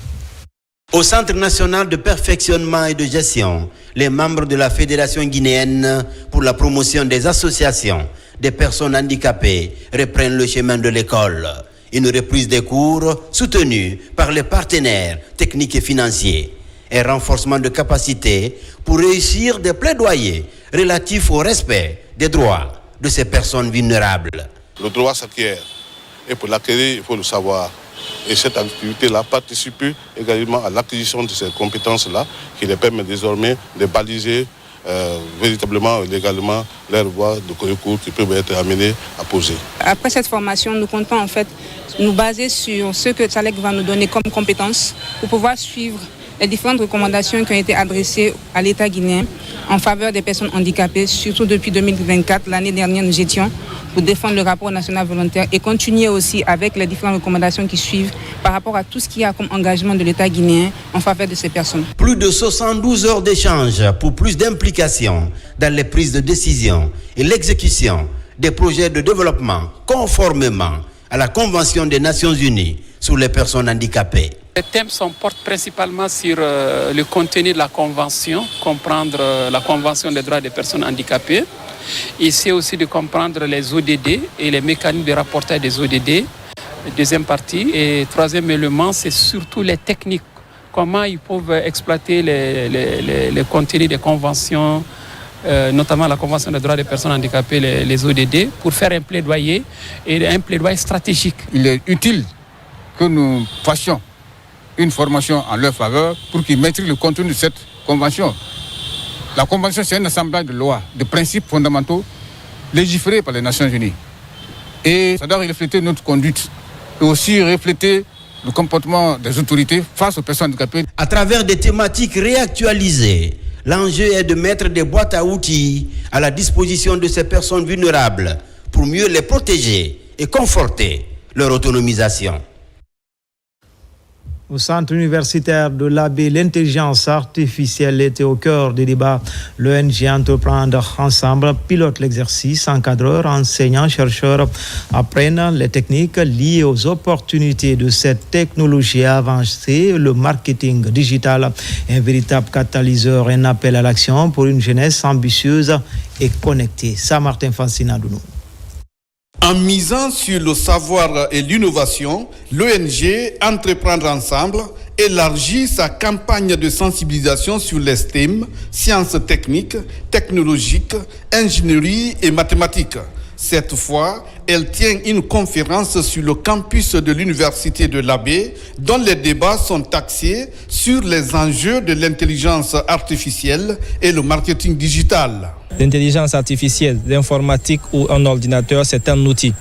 Speaker 11: Au Centre national de perfectionnement et de gestion, les membres de la Fédération guinéenne pour la promotion des associations des personnes handicapées reprennent le chemin de l'école. Une reprise des cours soutenue par les partenaires techniques et financiers. Un renforcement de capacité pour réussir des plaidoyers relatifs au respect des droits de ces personnes vulnérables.
Speaker 13: Le droit s'acquiert et pour l'acquérir, il faut le savoir. Et cette activité-là participe également à l'acquisition de ces compétences-là qui les permet désormais de baliser véritablement, légalement, leurs voies de recours qui peuvent être amenées à poser.
Speaker 25: Après cette formation, nous comptons en fait nous baser sur ce que Tsalek va nous donner comme compétences pour pouvoir suivre les différentes recommandations qui ont été adressées à l'État guinéen en faveur des personnes handicapées, surtout depuis 2024. L'année dernière, nous étions pour défendre le rapport national volontaire et continuer aussi avec les différentes recommandations qui suivent par rapport à tout ce qu'il y a comme engagement de l'État guinéen en faveur de ces personnes.
Speaker 11: Plus de 72 heures d'échange pour plus d'implication dans les prises de décision et l'exécution des projets de développement conformément à la Convention des Nations Unies sur les personnes handicapées.
Speaker 14: Les thèmes portent principalement sur le contenu de la Convention, comprendre la Convention des droits des personnes handicapées. Ici aussi de comprendre les ODD et les mécanismes de rapportage des ODD. Deuxième partie. Et troisième élément, c'est surtout les techniques. Comment ils peuvent exploiter les contenus des conventions, notamment la Convention des droits des personnes handicapées, les ODD, pour faire un plaidoyer et un plaidoyer stratégique.
Speaker 15: Il est utile que nous fassions une formation en leur faveur pour qu'ils maîtrisent le contenu de cette convention. La convention, c'est un assemblage de lois, de principes fondamentaux légiférés par les Nations Unies. Et ça doit refléter notre conduite et aussi refléter le comportement des autorités face aux personnes handicapées.
Speaker 11: À travers des thématiques réactualisées, l'enjeu est de mettre des boîtes à outils à la disposition de ces personnes vulnérables pour mieux les protéger et conforter leur autonomisation.
Speaker 1: Au centre universitaire de l'Abbé, l'intelligence artificielle était au cœur des débats. L'ONG Entreprendre Ensemble pilote l'exercice. Encadreurs, enseignants, chercheurs apprennent les techniques liées aux opportunités de cette technologie avancée. Le marketing digital, un véritable catalyseur, un appel à l'action pour une jeunesse ambitieuse et connectée. Saint-Martin Fancinadounou.
Speaker 17: En misant sur le savoir et l'innovation, l'ONG Entreprendre Ensemble élargit sa campagne de sensibilisation sur les STEM, sciences techniques, technologiques, ingénierie et mathématiques. Cette fois, elle tient une conférence sur le campus de l'Université de l'Abbé, dont les débats sont axés sur les enjeux de l'intelligence artificielle et le marketing digital.
Speaker 5: L'intelligence artificielle, l'informatique ou un ordinateur, c'est un outil.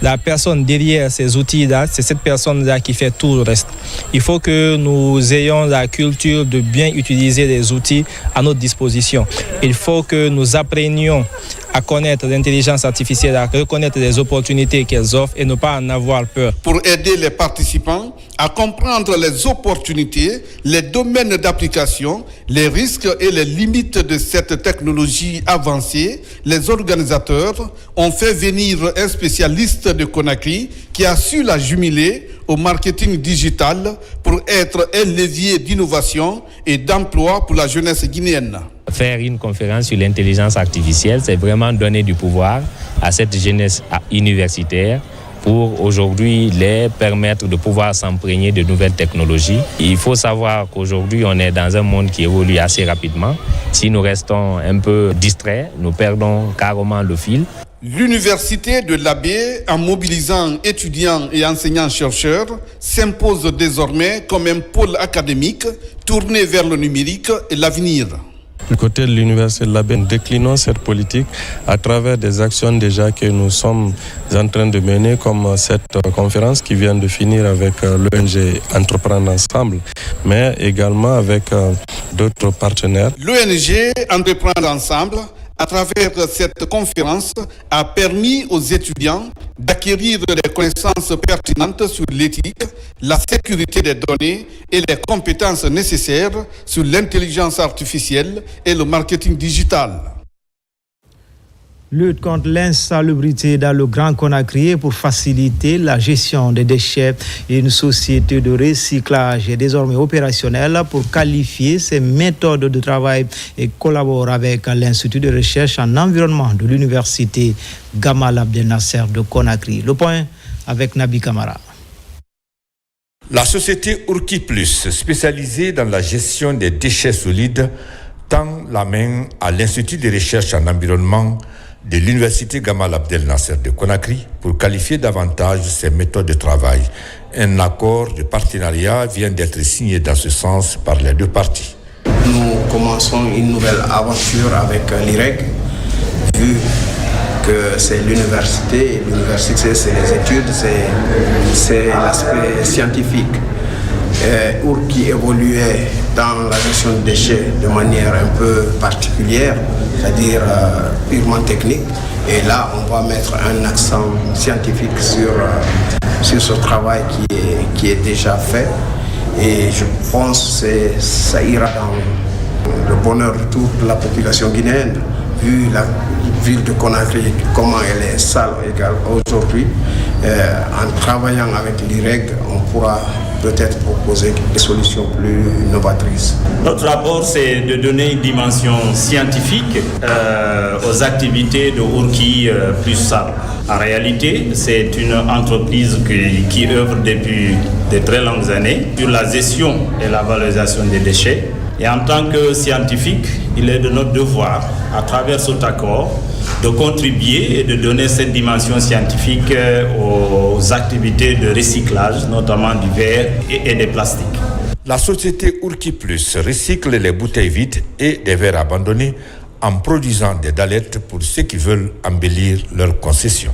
Speaker 5: La personne derrière ces outils-là, c'est cette personne-là qui fait tout le reste. Il faut que nous ayons la culture de bien utiliser les outils à notre disposition. Il faut que nous apprenions à connaître l'intelligence artificielle, à reconnaître les opportunités qu'elles offrent et ne pas en avoir peur.
Speaker 17: Pour aider les participants à comprendre les opportunités, les domaines d'application, les risques et les limites de cette technologie avancée, les organisateurs ont fait venir un spécialiste de Conakry qui a su la jumeler au marketing digital pour être un levier d'innovation et d'emploi pour la jeunesse guinéenne.
Speaker 12: Faire une conférence sur l'intelligence artificielle, c'est vraiment donner du pouvoir à cette jeunesse universitaire pour aujourd'hui les permettre de pouvoir s'imprégner de nouvelles technologies. Il faut savoir qu'aujourd'hui, on est dans un monde qui évolue assez rapidement. Si nous restons un peu distraits, nous perdons carrément le fil.
Speaker 17: L'Université de l'Abbé, en mobilisant étudiants et enseignants-chercheurs, s'impose désormais comme un pôle académique tourné vers le numérique et l'avenir.
Speaker 16: Du côté de l'Université de l'Abbé, nous déclinons cette politique à travers des actions déjà que nous sommes en train de mener, comme cette conférence qui vient de finir avec l'ONG Entreprendre Ensemble, mais également avec d'autres partenaires.
Speaker 17: L'ONG Entreprendre Ensemble, à travers cette conférence, a permis aux étudiants d'acquérir des connaissances pertinentes sur l'éthique, la sécurité des données et les compétences nécessaires sur l'intelligence artificielle et le marketing digital.
Speaker 1: Lutte contre l'insalubrité dans le Grand Conakry pour faciliter la gestion des déchets. Une société de recyclage est désormais opérationnelle pour qualifier ses méthodes de travail et collabore avec l'Institut de recherche en environnement de l'Université Gamal Abdel Nasser de Conakry. Le point avec Nabi Kamara.
Speaker 18: La société Urki Plus, spécialisée dans la gestion des déchets solides, tend la main à l'Institut de recherche en environnement de l'Université Gamal Abdel Nasser de Conakry pour qualifier davantage ses méthodes de travail. Un accord de partenariat vient d'être signé dans ce sens par les deux parties.
Speaker 19: Nous commençons une nouvelle aventure avec l'IREG, vu que c'est l'université, et l'université c'est les études, c'est l'aspect scientifique. Urki évoluait dans la gestion des déchets de manière un peu particulière, c'est-à-dire purement technique. Et là, on va mettre un accent scientifique sur ce travail qui est déjà fait. Et je pense que ça ira dans le bonheur de toute la population guinéenne, vu la ville de Conakry, comment elle est sale aujourd'hui. En travaillant avec l'IREG, on pourra peut-être proposer des solutions plus novatrices.
Speaker 20: Notre rapport, c'est de donner une dimension scientifique aux activités de Urki Plus Sable. En réalité, c'est une entreprise qui œuvre depuis de très longues années sur la gestion et la valorisation des déchets. Et en tant que scientifique, il est de notre devoir, à travers cet accord, de contribuer et de donner cette dimension scientifique aux activités de recyclage, notamment du verre et des plastiques.
Speaker 18: La société Urki Plus recycle les bouteilles vides et des verres abandonnés en produisant des dallettes pour ceux qui veulent embellir leur concession.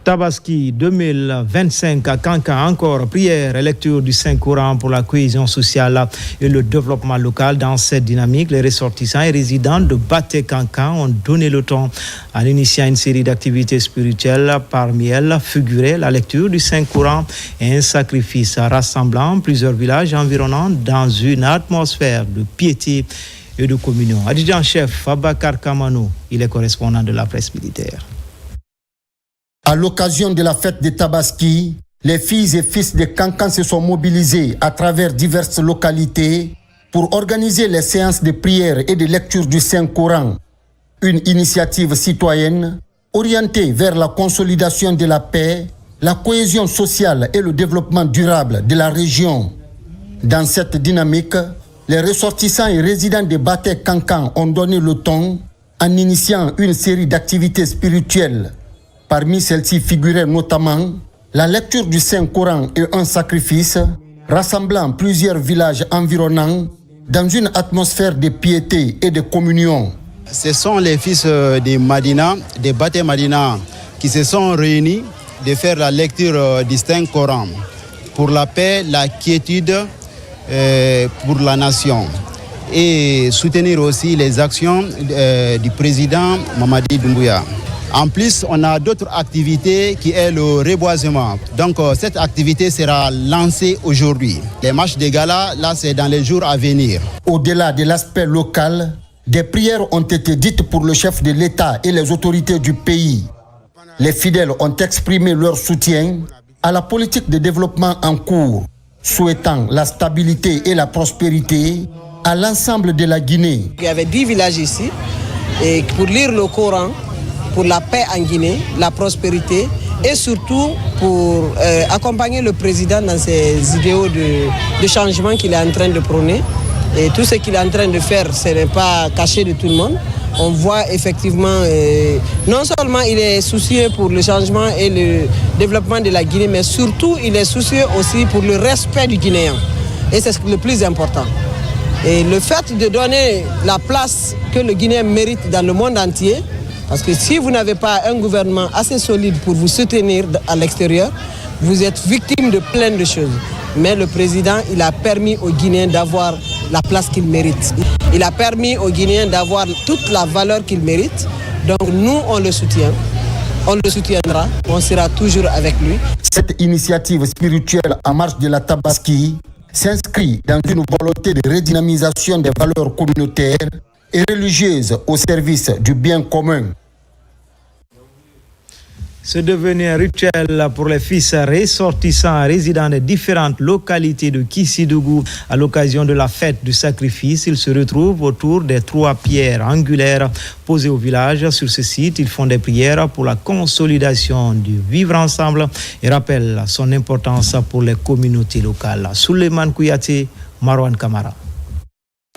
Speaker 1: Tabaski 2025 à Kankan, encore prière et lecture du Saint-Coran pour la cohésion sociale et le développement local. Dans cette dynamique, les ressortissants et résidents de Baté Kankan ont donné le ton en initiant une série d'activités spirituelles. Parmi elles figurait la lecture du Saint-Coran et un sacrifice rassemblant plusieurs villages environnants dans une atmosphère de piété et de communion. Adjudant-chef Abakar Kamano, il est correspondant de la presse militaire.
Speaker 21: À l'occasion de la fête de Tabaski, les filles et fils de Kankan se sont mobilisés à travers diverses localités pour organiser les séances de prière et de lecture du Saint-Coran. Une initiative citoyenne orientée vers la consolidation de la paix, la cohésion sociale et le développement durable de la région. Dans cette dynamique, les ressortissants et résidents de Baté Kankan ont donné le ton en initiant une série d'activités spirituelles. Parmi celles-ci figuraient notamment la lecture du Saint-Coran et un sacrifice, rassemblant plusieurs villages environnants dans une atmosphère de piété et de communion.
Speaker 2: Ce sont les fils de Madina, des Baté Madina, qui se sont réunis de faire la lecture du Saint-Coran pour la paix, la quiétude pour la nation et soutenir aussi les actions du président Mamadi Doumbouya. En plus, on a d'autres activités qui est le reboisement. Donc cette activité sera lancée aujourd'hui. Les matchs de gala, là, c'est dans les jours à venir.
Speaker 21: Au-delà de l'aspect local, des prières ont été dites pour le chef de l'État et les autorités du pays. Les fidèles ont exprimé leur soutien à la politique de développement en cours, souhaitant la stabilité et la prospérité à l'ensemble de la Guinée.
Speaker 6: Il y avait 10 villages ici et pour lire le Coran, pour la paix en Guinée, la prospérité et surtout pour accompagner le président dans ses idéaux de changement qu'il est en train de prôner. Et tout ce qu'il est en train de faire, ce n'est pas caché de tout le monde. On voit effectivement, non seulement il est soucieux pour le changement et le développement de la Guinée, mais surtout il est soucieux aussi pour le respect du Guinéen. Et c'est le plus important. Et le fait de donner la place que le Guinéen mérite dans le monde entier, parce que si vous n'avez pas un gouvernement assez solide pour vous soutenir à l'extérieur, vous êtes victime de plein de choses. Mais le président, il a permis aux Guinéens d'avoir la place qu'ils méritent. Il a permis aux Guinéens d'avoir toute la valeur qu'ils méritent. Donc nous, on le soutient. On le soutiendra. On sera toujours avec lui.
Speaker 21: Cette initiative spirituelle en marche de la Tabaski s'inscrit dans une volonté de redynamisation des valeurs communautaires et religieuses au service du bien commun.
Speaker 1: C'est devenu un rituel pour les fils ressortissants résidant des différentes localités de Kissidougou. À l'occasion de la fête du sacrifice, ils se retrouvent autour des 3 pierres angulaires posées au village. Sur ce site, ils font des prières pour la consolidation du vivre ensemble et rappellent son importance pour les communautés locales. Souleymane Kouyaté, Marwan Kamara.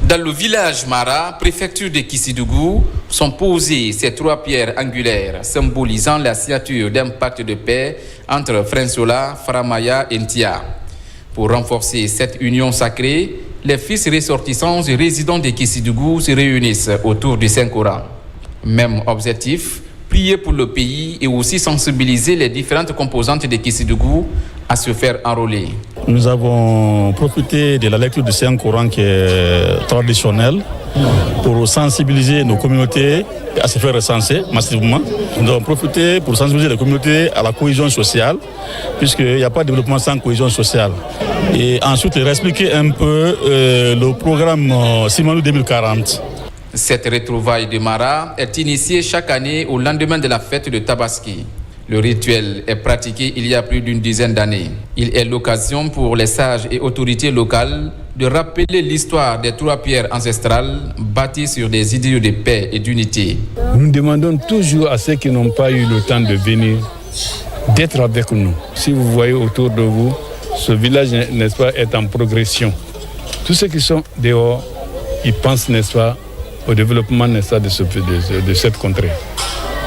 Speaker 27: Dans le village Mara, préfecture de Kissidougou, sont posées ces 3 pierres angulaires symbolisant la signature d'un pacte de paix entre Frensola, Faramaya et Ntia. Pour renforcer cette union sacrée, les fils ressortissants et résidents de Kissidougou se réunissent autour du Saint-Coran. Même objectif, prier pour le pays et aussi sensibiliser les différentes composantes de Kissidougou à se faire enrôler.
Speaker 7: Nous avons profité de la lecture du Saint-Coran qui est traditionnelle pour sensibiliser nos communautés à se faire recenser massivement. Nous avons profité pour sensibiliser les communautés à la cohésion sociale, puisqu'il n'y a pas de développement sans cohésion sociale. Et ensuite, leur expliquer un peu le programme Simanou 2040.
Speaker 27: Cette retrouvaille de Mara est initiée chaque année au lendemain de la fête de Tabaski. Le rituel est pratiqué il y a plus d'une dizaine d'années. Il est l'occasion pour les sages et autorités locales de rappeler l'histoire des 3 pierres ancestrales bâties sur des idéaux de paix et d'unité.
Speaker 8: Nous demandons toujours à ceux qui n'ont pas eu le temps de venir d'être avec nous. Si vous voyez autour de vous, ce village, n'est-ce pas, est en progression. Tous ceux qui sont dehors, ils pensent, n'est-ce pas, au développement, n'est-ce pas, de cette contrée.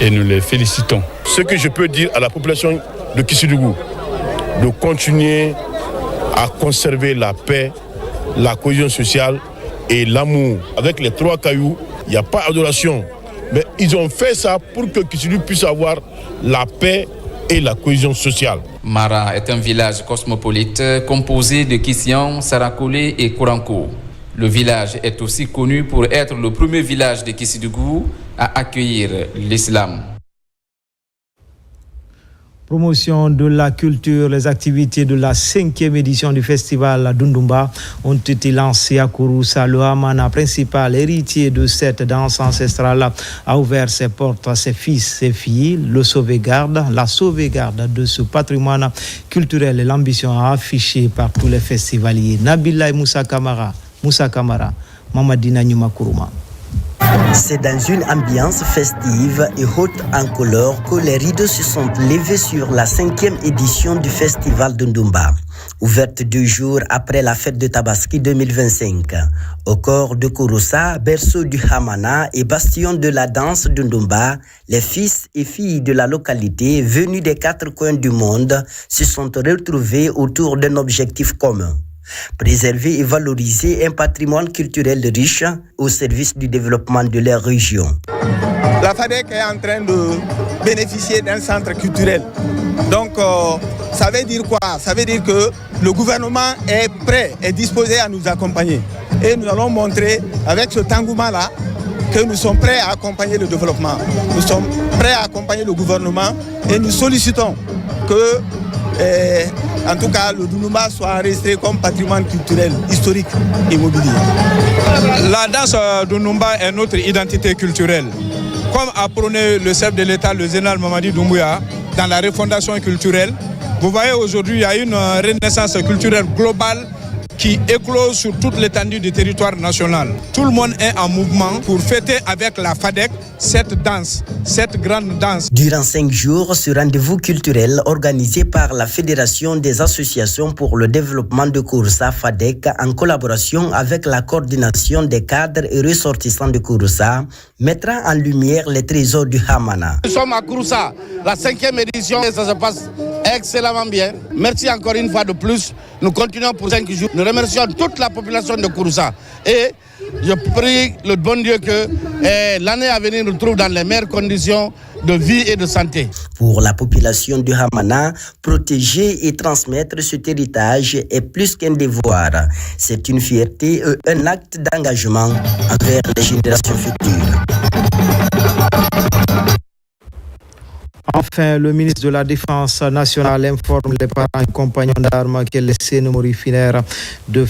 Speaker 8: Et nous les félicitons.
Speaker 10: Ce que je peux dire à la population de Kissidougou, de continuer à conserver la paix, la cohésion sociale et l'amour. Avec les 3 cailloux, il n'y a pas d'adoration. Mais ils ont fait ça pour que Kissidougou puisse avoir la paix et la cohésion sociale.
Speaker 27: Mara est un village cosmopolite composé de Kissian, Sarakolé et Kouranko. Le village est aussi connu pour être le premier village de Kissidougou à accueillir l'islam.
Speaker 1: Promotion de la culture, les activités de la 5e édition du festival Dundumba ont été lancées à Kouroussa. Le Hamana, principal héritier de cette danse ancestrale, a ouvert ses portes à ses fils et filles. La sauvegarde de ce patrimoine culturel et l'ambition affichée par tous les festivaliers. Nabila et Moussa Kamara, Mamadina Nyuma Kourouma.
Speaker 22: C'est dans une ambiance festive et haute en couleurs que les rideaux se sont levés sur la 5e édition du festival Dundumba. Ouverte 2 jours après la fête de Tabaski 2025. Au corps de Kouroussa, berceau du Hamana et bastion de la danse de Ndumba, les fils et filles de la localité venus des 4 coins du monde se sont retrouvés autour d'un objectif commun. Préserver et valoriser un patrimoine culturel riche au service du développement de leur région.
Speaker 3: La FADEC est en train de bénéficier d'un centre culturel. Donc, ça veut dire quoi? Ça veut dire que le gouvernement est prêt et disposé à nous accompagner. Et nous allons montrer avec ce Tangouma-là que nous sommes prêts à accompagner le développement. Nous sommes prêts à accompagner le gouvernement et nous sollicitons que, en tout cas, le Dunumba soit enregistré comme patrimoine culturel, historique, immobilier.
Speaker 4: La danse Dunumba est notre identité culturelle. Comme a prôné le chef de l'État, le général Mamadi Doumbouya, dans la refondation culturelle, vous voyez aujourd'hui, il y a une renaissance culturelle globale qui éclose sur toute l'étendue du territoire national. Tout le monde est en mouvement pour fêter avec la FADEC cette danse, cette grande danse.
Speaker 22: Durant 5 jours, ce rendez-vous culturel organisé par la Fédération des associations pour le développement de Kouroussa FADEC en collaboration avec la coordination des cadres et ressortissants de Kouroussa mettra en lumière les trésors du Hamana.
Speaker 9: Nous sommes à Kouroussa, la 5e édition, et ça se passe excellemment bien. Merci encore une fois de plus. Nous continuons pour 5 jours. Nous remercions toute la population de Kouroussa. Et je prie le bon Dieu que l'année à venir nous trouve dans les meilleures conditions de vie et de santé.
Speaker 22: Pour la population du Hamana, protéger et transmettre cet héritage est plus qu'un devoir. C'est une fierté et un acte d'engagement envers les générations futures.
Speaker 1: Enfin, le ministre de la Défense nationale informe les parents et compagnons d'armes que les cérémonies funèbres de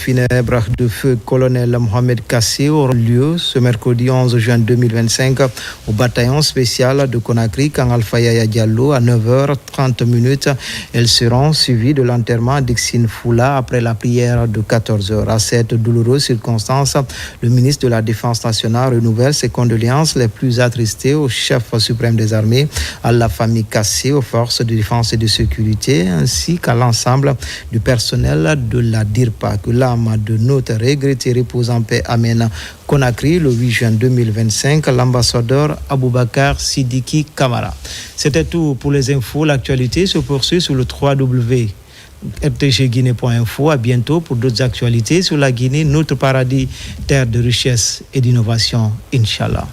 Speaker 1: feu colonel Mohamed Kassé auront lieu ce mercredi 11 juin 2025 au bataillon spécial de Conakry, quand Alpha Yaya Diallo à 9h30. Elles seront suivies de l'enterrement d'Ixine Foula après la prière de 14h. À cette douloureuse circonstance, le ministre de la Défense nationale renouvelle ses condoléances les plus attristées au chef suprême des armées, à la famille Kassé, aux forces de défense et de sécurité, ainsi qu'à l'ensemble du personnel de la DIRPA. Que l'âme de notre regretté repose en paix. Amen. Conakry, le 8 juin 2025, l'ambassadeur Aboubakar Sidiki Kamara. C'était tout pour les infos. L'actualité se poursuit sur le www.rtgguinée.info. À bientôt pour d'autres actualités sur la Guinée, notre paradis, terre de richesse et d'innovation, Inch'Allah.